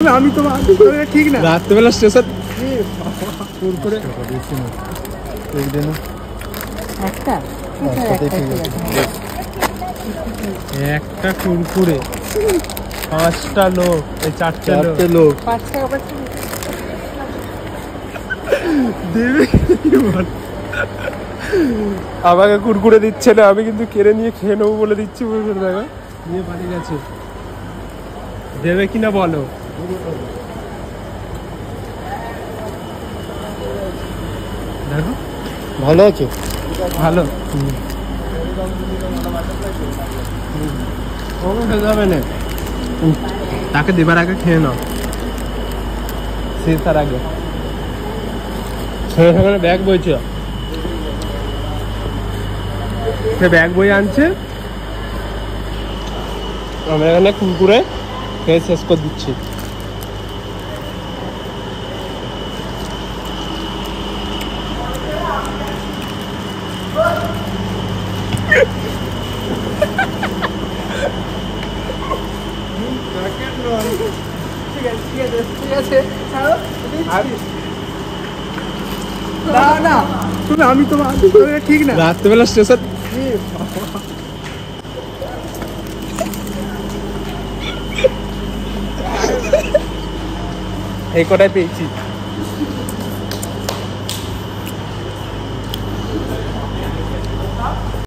আমি তো ঠিক না রাত্রেবেলা স্টেশন কুরকুরে একটা কুরকুরে 5টা লোক এই 4টে লোক 5 টাকা দেবে আমাকে কুরকুরে দিচ্ছে না, আমি কিন্তু কেড়ে নিয়ে খেয়ে নেবো বলে দিচ্ছি। দেখা নিয়ে পালিয়ে গেছে, দেবে কিনা বলো। দেখো ভালো আছে, ভালো খেতে হবে না, তাকে দেবার আগে খেয়ে নাও, শেষ তার আগে। সেখানে ব্যাগ বইছে, সে ব্যাগ বই আনছে, আমরা এখানে কুরকুরে খেয়ে শেষ করে দিচ্ছি। আমি তো ঠিক না রাত্রেবেলা স্টেশন এই কটাই পেয়েছি।